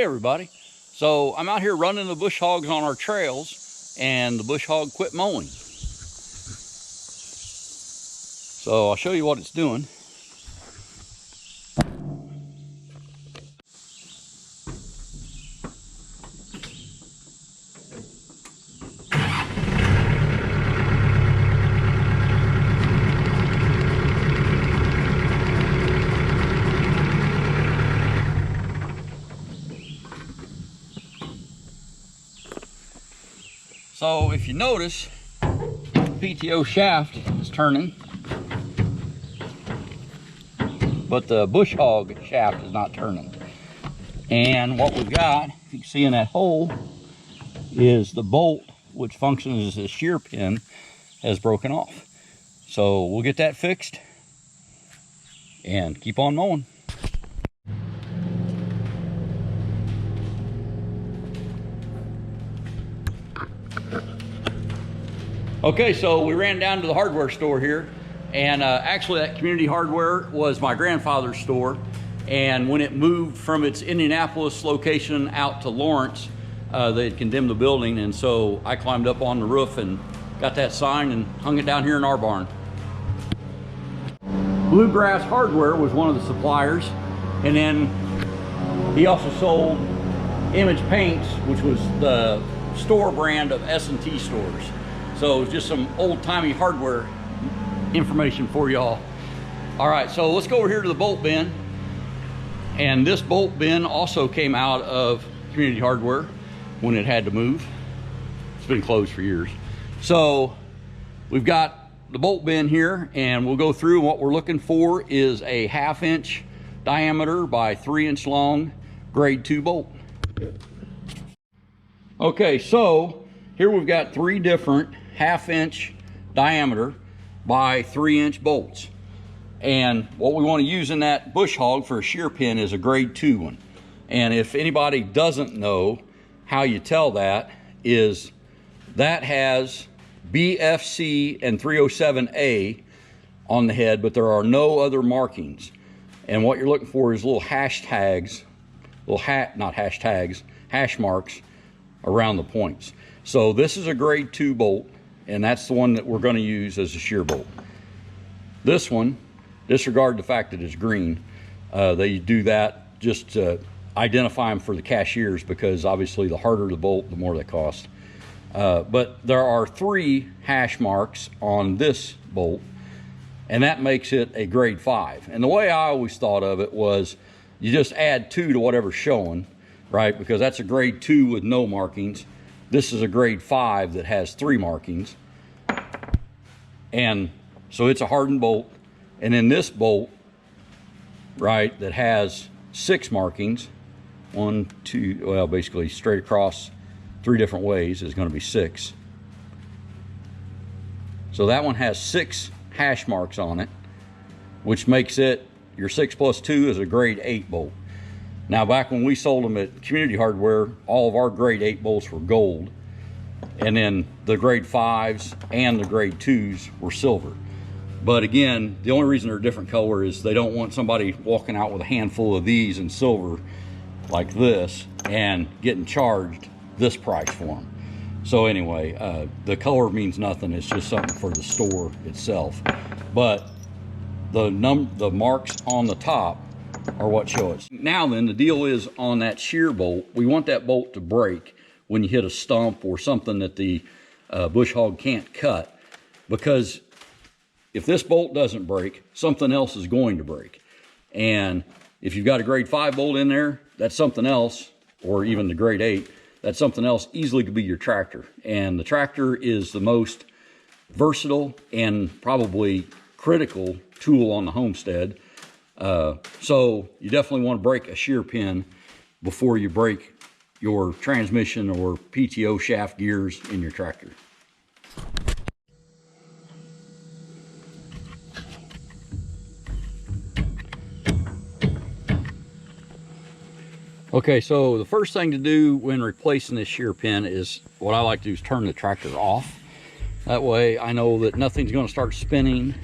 Hey everybody, so I'm out here running the bush hogs on our trails and the bush hog quit mowing. So I'll show you what it's doing. So if you notice, the PTO shaft is turning, but the bush hog shaft is not turning. And what we've got, if you can see in that hole, is the bolt, which functions as a shear pin, has broken off. So we'll get that fixed and keep on mowing. Okay, so we ran down to the hardware store here, and actually that community hardware was my grandfather's store, and when it moved from its Indianapolis location out to Lawrence, they had condemned the building, and so I climbed up on the roof and got that sign and hung it down here in our barn. Bluegrass Hardware was one of the suppliers, and then he also sold Image Paints, which was the store brand of S&T stores. So it was just some old-timey hardware information for y'all. All right, so let's go over here to the bolt bin. And this bolt bin also came out of community hardware when it had to move. It's been closed for years. So we've got the bolt bin here, and we'll go through, and what we're looking for is a 1/2 inch diameter by 3 inch long grade 2 bolt. Okay, so here we've got 3 different 1/2 inch diameter by 3 inch bolts. And what we want to use in that bush hog for a shear pin is a grade 2 one. And if anybody doesn't know how you tell that, is that has BFC and 307A on the head, but there are no other markings. And what you're looking for is little hashtags, hash marks around the points. So this is a grade 2 bolt, and that's the one that we're going to use as a shear bolt. This one, disregard the fact that it's green. They do that just to identify them for the cashiers, because obviously the harder the bolt, the more they cost. But there are 3 hash marks on this bolt, and that makes it a grade 5. And the way I always thought of it was you just add 2 to whatever's showing, right? Because that's a grade 2 with no markings. This is a grade 5 that has 3 markings. And so it's a hardened bolt. And then this bolt, right, that has 6 markings, 1, 2, well, basically straight across 3 different ways is going to be 6. So that one has 6 hash marks on it, which makes it, your 6 plus 2 is a grade 8 bolt. Now, back when we sold them at community hardware, all of our grade 8 bolts were gold, and then the grade 5s and the grade 2s were silver. But again, the only reason they're a different color is they don't want somebody walking out with a handful of these in silver like this and getting charged this price for them. So anyway, the color means nothing. It's just something for the store itself. But the marks on the top are what show it. Now then, the deal is on that shear bolt, we want that bolt to break when you hit a stump or something that the bush hog can't cut, because if this bolt doesn't break, something else is going to break. And if you've got a grade 5 bolt in there, that's something else, or even the grade 8, that's something else easily could be your tractor. And the tractor is the most versatile and probably critical tool on the homestead. So you definitely want to break a shear pin before you break your transmission or PTO shaft gears in your tractor. Okay, so the first thing to do when replacing this shear pin is, what I like to do is turn the tractor off. That way I know that nothing's going to start spinning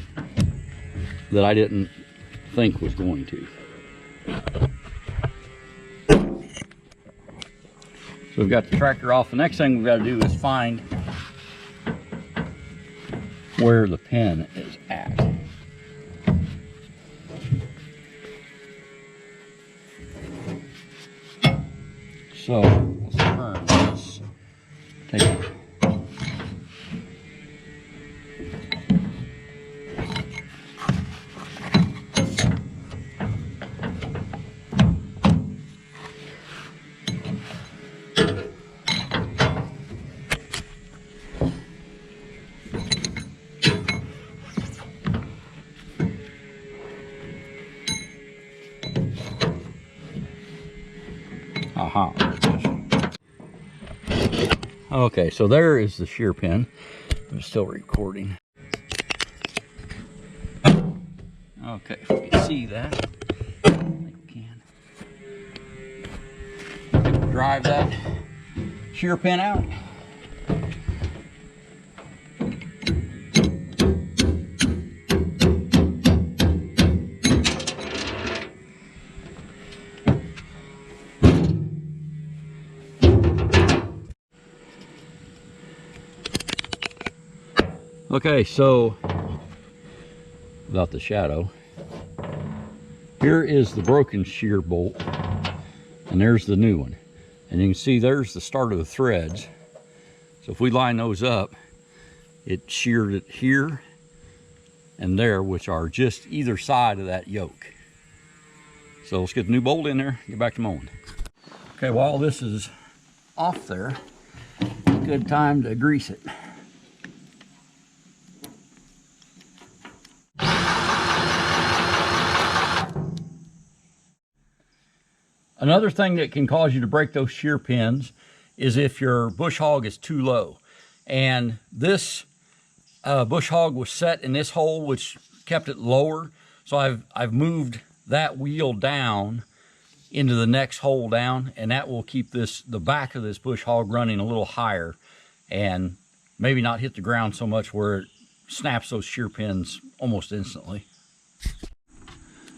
that I didn't think was going to. So we've got the tractor off. The next thing we've got to do is find where the pin is at. So let's turn this. Take it. Aha, there it is. Okay, so there is the shear pin. I'm still recording. Okay, if you can see that, I think we can. Drive that shear pin out. Okay, so without the shadow, here is the broken shear bolt, and there's the new one. And you can see there's the start of the threads. So if we line those up, it sheared it here and there, which are just either side of that yoke. So let's get the new bolt in there, get back to mowing. Okay, while this is off there, good time to grease it. Another thing that can cause you to break those shear pins is if your bush hog is too low. And this bush hog was set in this hole, which kept it lower. So I've moved that wheel down into the next hole down, and that will keep the back of this bush hog running a little higher and maybe not hit the ground so much where it snaps those shear pins almost instantly.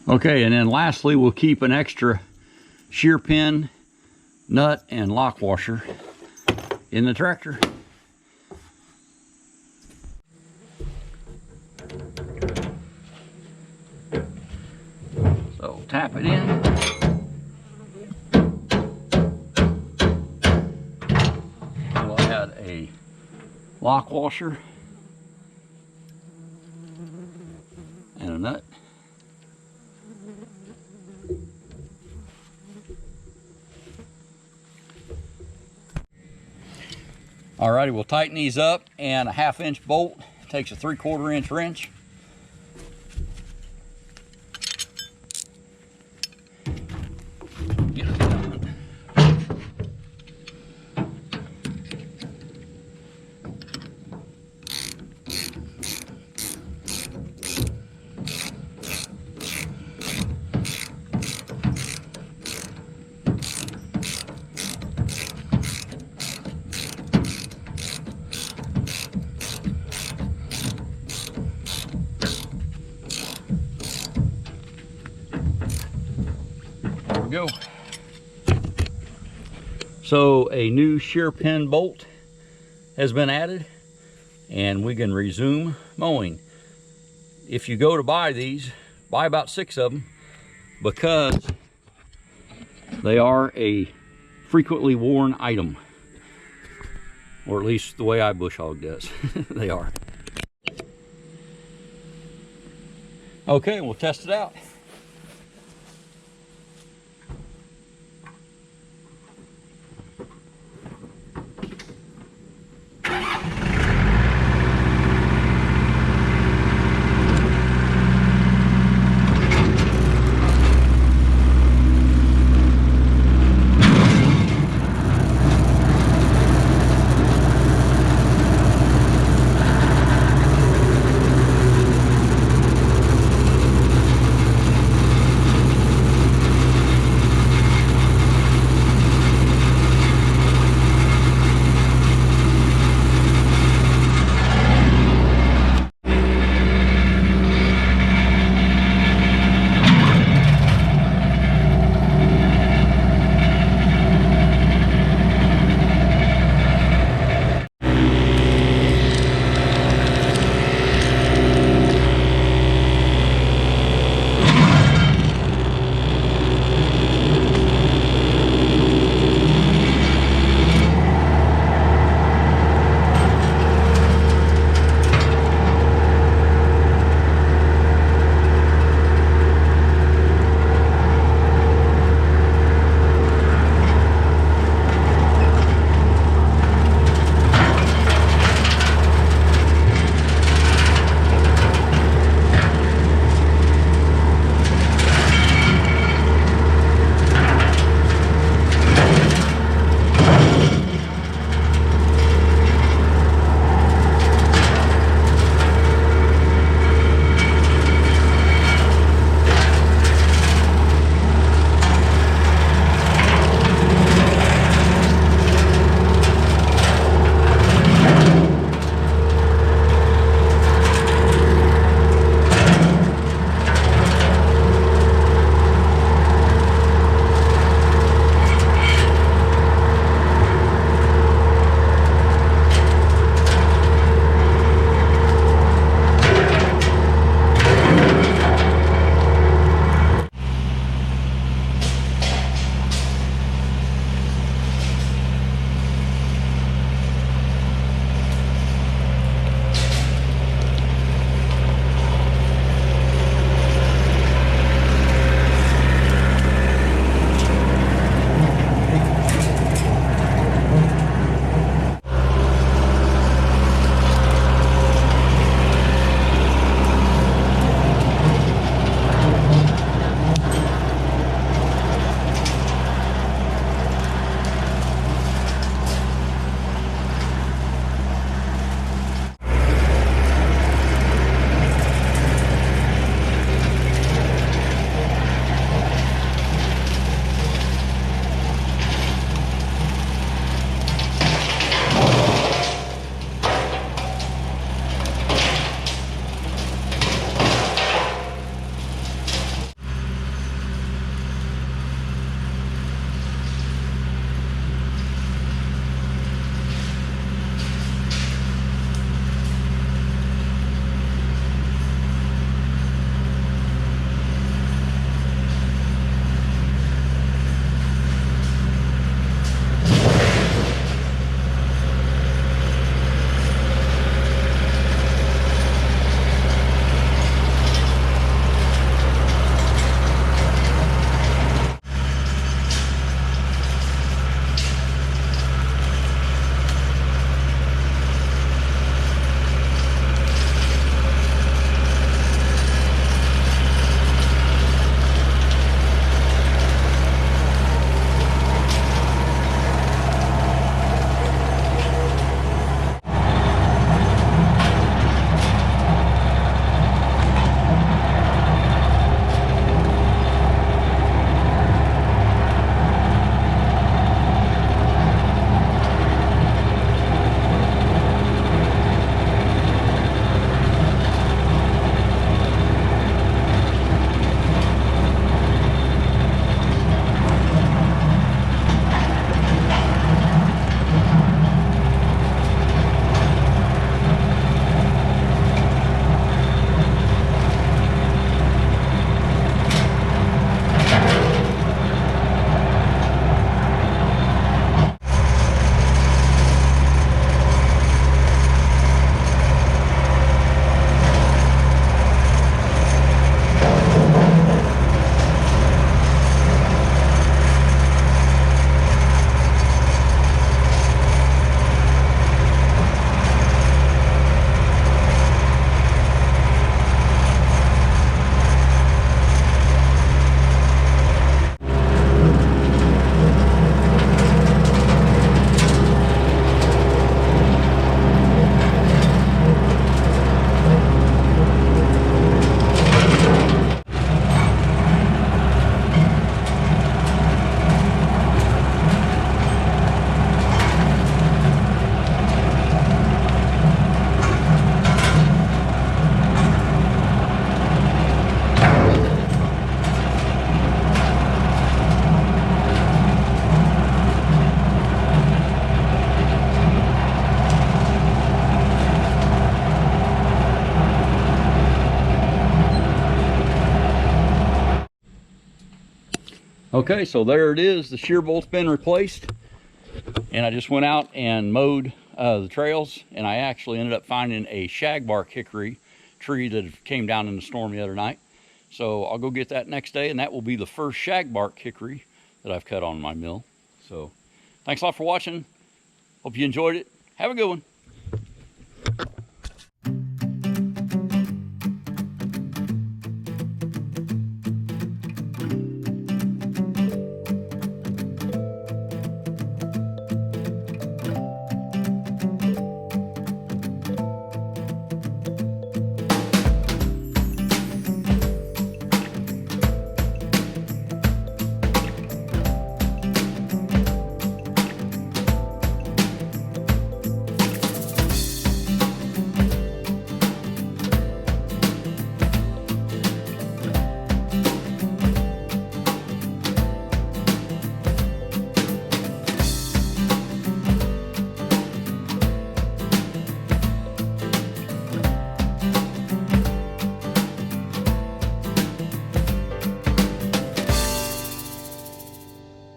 Okay, and then lastly, we'll keep an extra shear pin, nut, and lock washer in the tractor. So tap it in. We'll add a lock washer and a nut. Alrighty, we'll tighten these up, and a 1/2 inch bolt takes a 3/4 inch wrench. Get it done. Go. So a new shear pin bolt has been added, and we can resume mowing. If you go to buy these, buy about 6 of them, because they are a frequently worn item, or at least the way I bush hog does. They are. Okay, we'll test it out. Okay, so there it is. The shear bolt's been replaced. And I just went out and mowed the trails, and I actually ended up finding a shagbark hickory tree that came down in the storm the other night. So I'll go get that next day, and that will be the first shagbark hickory that I've cut on my mill. So thanks a lot for watching. Hope you enjoyed it. Have a good one.